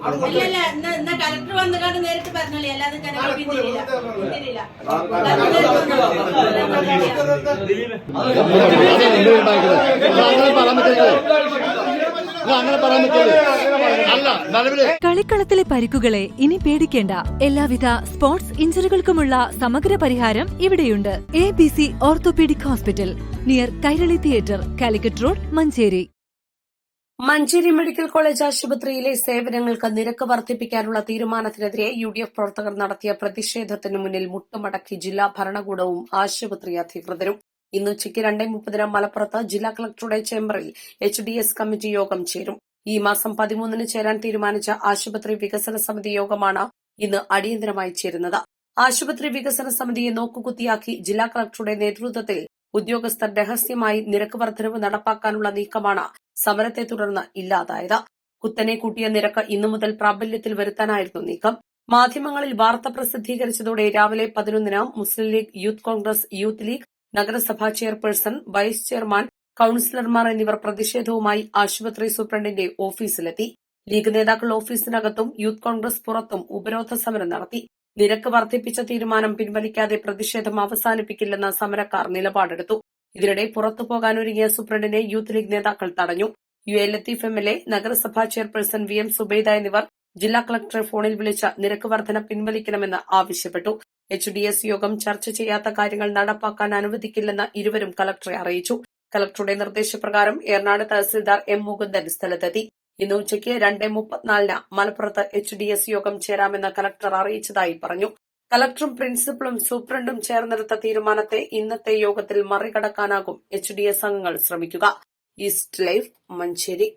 ഇല്ലല്ല ഇന്ന് കളക്ടർ വന്നുകൊണ്ട് നേരിട്ട് പറഞ്ഞോളി, അല്ലാതെ ജനങ്ങൾ പിന്തിരില്ല. കളിക്കളത്തിലെ പരിക്കുകളെ ഇനി പേടിക്കേണ്ട. എല്ലാവിധ സ്പോർട്സ് ഇഞ്ചുറികൾക്കുമുള്ള സമഗ്ര പരിഹാരം ഇവിടെയുണ്ട്. ABC orthopaedic hospital, near Kairali theatre, Calicut road, Manjeri. Manjeri medical college ആശുപത്രിയിലെ സേവനങ്ങൾക്ക് നിരക്ക് വർദ്ധിപ്പിക്കാനുള്ള തീരുമാനത്തിനെതിരെ UDF പ്രവർത്തകർ നടത്തിയ പ്രതിഷേധത്തിന് മുന്നിൽ മുട്ടുമടക്കി ജില്ലാ ഭരണകൂടവും ആശുപത്രി അധികൃതരും. ഇന്ന് ഉച്ചയ്ക്ക് 2:30 മലപ്പുറത്ത് ജില്ലാ കളക്ടറുടെ ചേംബറിൽ HDS കമ്മിറ്റി യോഗം ചേരും. ഈ മാസം 13-ന് ചേരാൻ തീരുമാനിച്ച ആശുപത്രി വികസന സമിതി യോഗമാണ് ഇന്ന് അടിയന്തരമായി ചേരുന്നത്. ആശുപത്രി വികസന സമിതിയെ നോക്കുകുത്തിയാക്കി ജില്ലാ കളക്ടറുടെ നേതൃത്വത്തിൽ ഉദ്യോഗസ്ഥർ രഹസ്യമായി നിരക്ക് വർധനവ് നടപ്പാക്കാനുള്ള നീക്കമാണ് സമരത്തെ തുടർന്ന് ഇല്ലാതായത്. കുത്തനെ കൂട്ടിയ നിരക്ക് ഇന്നു മുതൽ പ്രാബല്യത്തിൽ വരുത്താനായിരുന്നു നീക്കം. മാധ്യമങ്ങളിൽ വാർത്ത പ്രസിദ്ധീകരിച്ചതോടെ രാവിലെ 11-ന് Muslim League, Youth Congress, Youth League, നഗരസഭാ ചെയർപേഴ്സൺ, വൈസ് ചെയർമാൻ, കൌൺസിലർമാർ എന്നിവർ പ്രതിഷേധവുമായി ആശുപത്രി സൂപ്രണ്ടിന്റെ ഓഫീസിലെത്തി. ലീഗ് നേതാക്കൾ ഓഫീസിനകത്തും യൂത്ത് കോൺഗ്രസ് പുറത്തും ഉപരോധ സമരം നടത്തി. നിരക്ക് വർദ്ധിപ്പിച്ച തീരുമാനം പിൻവലിക്കാതെ പ്രതിഷേധം അവസാനിപ്പിക്കില്ലെന്ന് സമരക്കാർ നിലപാടെടുത്തു. ഇതിനിടെ പുറത്തുപോകാനൊരുങ്ങിയ സൂപ്രണ്ടിനെ യൂത്ത് ലീഗ് നേതാക്കൾ തടഞ്ഞു. UA ലത്തീഫ് MLA, നഗരസഭാ ചെയർപേഴ്സൺ VM സുബൈദ എന്നിവർ ജില്ലാ കളക്ടറെ ഫോണിൽ വിളിച്ച് നിരക്ക് വർധന പിൻവലിക്കണമെന്ന് ആവശ്യപ്പെട്ടു. HDS യോഗം ചർച്ച ചെയ്യാത്ത കാര്യങ്ങൾ നടപ്പാക്കാൻ അനുവദിക്കില്ലെന്ന് ഇരുവരും കളക്ടറെ അറിയിച്ചു. കളക്ടറുടെ നിർദ്ദേശപ്രകാരം ഏറനാട് തഹസിൽദാർ M മുകുന്ദൻ സ്ഥലത്തെത്തി. ഇന്ന് ഉച്ചയ്ക്ക് 2:34-ന് മലപ്പുറത്ത് HDS യോഗം ചേരാമെന്ന് കളക്ടർ അറിയിച്ചതായി പറഞ്ഞു. കളക്ടറും പ്രിൻസിപ്പലും സൂപ്രണ്ടും ചേർന്നെടുത്ത തീരുമാനത്തെ ഇന്നത്തെ യോഗത്തിൽ മറികടക്കാനാകും HDS അംഗങ്ങൾ ശ്രമിക്കുക. East live, Manjeri.